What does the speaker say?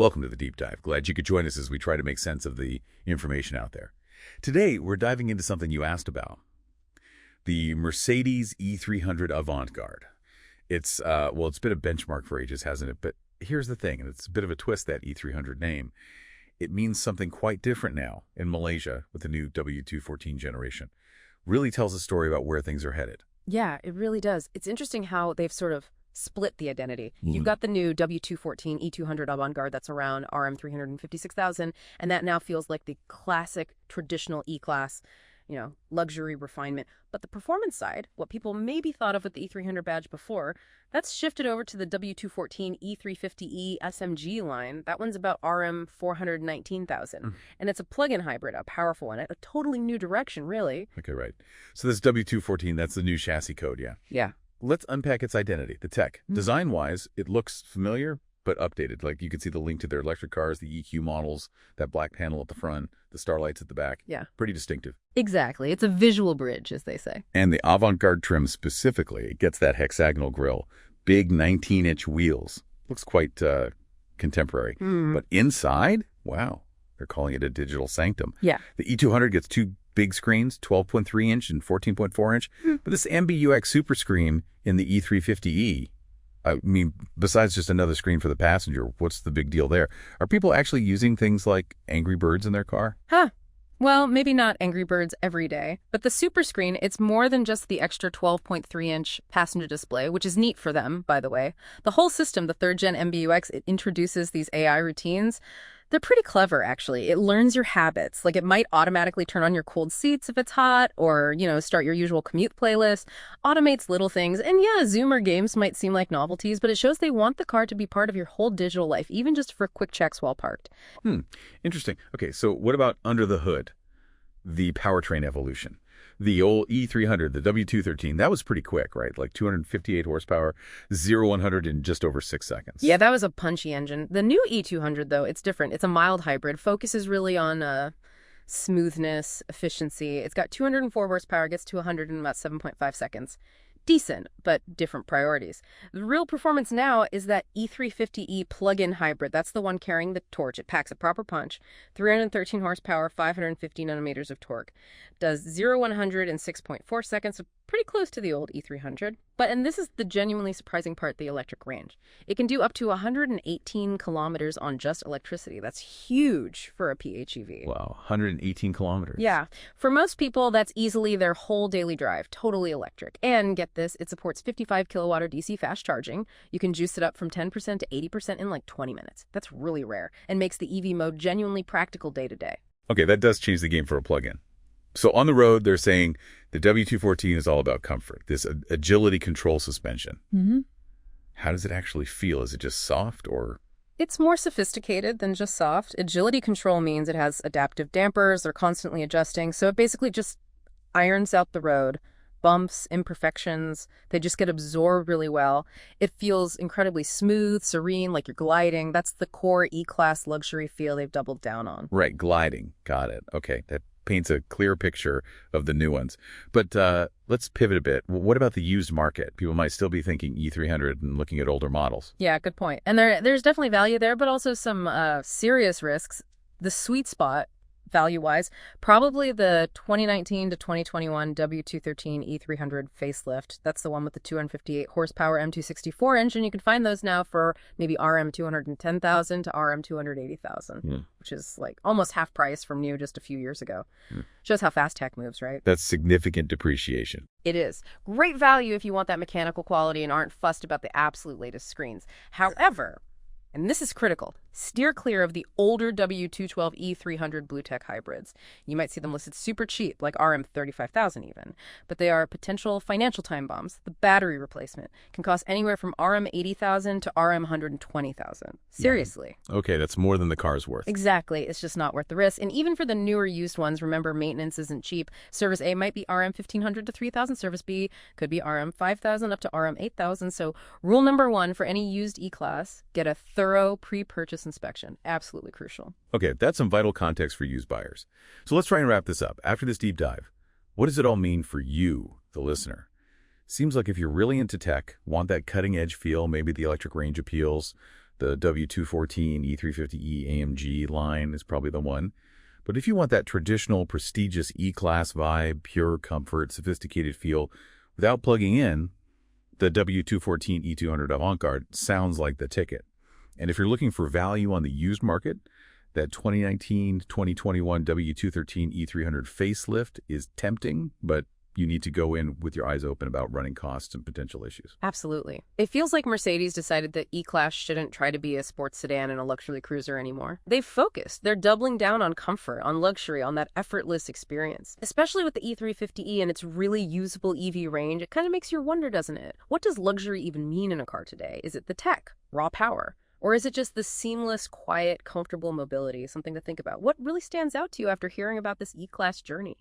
Welcome to the Deep Dive. Glad you could join us as we try to make sense of the information out there. Today, we're diving into something you asked about. The Mercedes E300 Avant-Garde. It's been a benchmark for ages, hasn't it? But here's the thing, and it's a bit of a twist, that E300 name. It means something quite different now in Malaysia with the new W214 generation. Really tells a story about where things are headed. Yeah, it really does. It's interesting how they've sort of split the identity. You've got the new W214 E200 Avant-Garde that's around RM 356,000, and that now feels like the classic traditional E-Class, luxury refinement. But the performance side, what people maybe thought of with the E300 badge before, that's shifted over to the W214 E350E SMG line. That one's about RM 419,000. And it's a plug-in hybrid, a powerful one, a totally new direction, really. Okay, right. So this W214, that's the new chassis code, yeah? Yeah. Let's unpack its identity, the tech. Design-wise, it looks familiar, but updated. Like, you can see the link to their electric cars, the EQ models, that black panel at the front, the starlights at the back. Yeah. Pretty distinctive. Exactly. It's a visual bridge, as they say. And the Avant-Garde trim specifically, it gets that hexagonal grille, big 19-inch wheels. Looks quite contemporary. But inside, wow, they're calling it a digital sanctum. Yeah. The E200 gets two big screens, 12.3-inch and 14.4-inch. But this MBUX super screen in the E350E, I mean, besides just another screen for the passenger, what's the big deal there? Are people actually using things like Angry Birds in their car? Well, maybe not Angry Birds every day, but the super screen, it's more than just the extra 12.3-inch passenger display, which is neat for them, by the way. The whole system, the third-gen MBUX, it introduces these AI routines. They're pretty clever, actually. It learns your habits. Like, it might automatically turn on your cooled seats if it's hot, or, start your usual commute playlist, automates little things. And yeah, Zoomer games might seem like novelties, but it shows they want the car to be part of your whole digital life, even just for quick checks while parked. Interesting. Okay, so what about under the hood? The powertrain evolution. The old E300, the W213, that was pretty quick, right? Like 258 horsepower, 0-100 in just over 6 seconds. Yeah, that was a punchy engine. The new E200, though, it's different. It's a mild hybrid, focuses really on smoothness, efficiency. It's got 204 horsepower, gets to 100 in about 7.5 seconds. Decent, but different priorities. The real performance now is that E350E plug-in hybrid. That's the one carrying the torch. It packs a proper punch. 313 horsepower, 550 newton-meters of torque. Does 0-100 in 6.4 seconds, so pretty close to the old E300. And this is the genuinely surprising part, the electric range. It can do up to 118 kilometers on just electricity. That's huge for a PHEV. Wow, 118 kilometers. Yeah. For most people, that's easily their whole daily drive, totally electric. And get this, it supports 55 kilowatt DC fast charging. You can juice it up from 10% to 80% in like 20 minutes. That's really rare and makes the EV mode genuinely practical day to day. Okay, that does change the game for a plug-in. So on the road, they're saying the W214 is all about comfort, this agility control suspension. How does it actually feel? Is it just soft or? It's more sophisticated than just soft. Agility control means it has adaptive dampers. They're constantly adjusting. So it basically just irons out the road. Bumps, imperfections, they just get absorbed really well. It feels incredibly smooth, serene, like you're gliding. That's the core E-Class luxury feel they've doubled down on. Right, gliding. Got it. Okay, that paints a clear picture of the new ones. But let's pivot a bit. What about the used market? People might still be thinking E300 and looking at older models. Yeah, good point. And there's definitely value there, but also some serious risks. The sweet spot, value-wise, probably the 2019 to 2021 W213 E300 facelift. That's the one with the 258 horsepower M264 engine. You can find those now for maybe RM 210,000 to RM 280,000, which is like almost half price from new just a few years ago. Shows how fast tech moves, right? That's significant depreciation. It is. Great value if you want that mechanical quality and aren't fussed about the absolute latest screens. However, and this is critical, steer clear of the older W212 E300 Blue Tech hybrids. You might see them listed super cheap, like RM 35,000 even, but they are potential financial time bombs. The battery replacement can cost anywhere from RM 80,000 to RM 120,000. Seriously. Okay, that's more than the car's worth. Exactly. It's just not worth the risk. And even for the newer used ones, remember, maintenance isn't cheap. Service A might be RM 1,500 to 3,000. Service B could be RM 5,000 up to RM 8,000. So rule number one for any used E-Class, get a thorough pre-purchase inspection. Absolutely crucial. Okay, that's some vital context for used buyers. So let's try and wrap this up. After this deep dive, what does it all mean for you, the listener? Seems like if you're really into tech, want that cutting-edge feel, maybe the electric range appeals, The W214 E350e AMG line is probably the one. But if you want that traditional, prestigious E-Class vibe, pure comfort, sophisticated feel, without plugging in, the W214 E200 Avant-Garde sounds like the ticket. And if you're looking for value on the used market, that 2019-2021 W213 E300 facelift is tempting, but you need to go in with your eyes open about running costs and potential issues. Absolutely. It feels like Mercedes decided that E-Class shouldn't try to be a sports sedan and a luxury cruiser anymore. They've focused. They're doubling down on comfort, on luxury, on that effortless experience. Especially with the E350e and its really usable EV range, it kind of makes you wonder, doesn't it? What does luxury even mean in a car today? Is it the tech, raw power? Or is it just the seamless, quiet, comfortable mobility? Something to think about. What really stands out to you after hearing about this E-Class journey?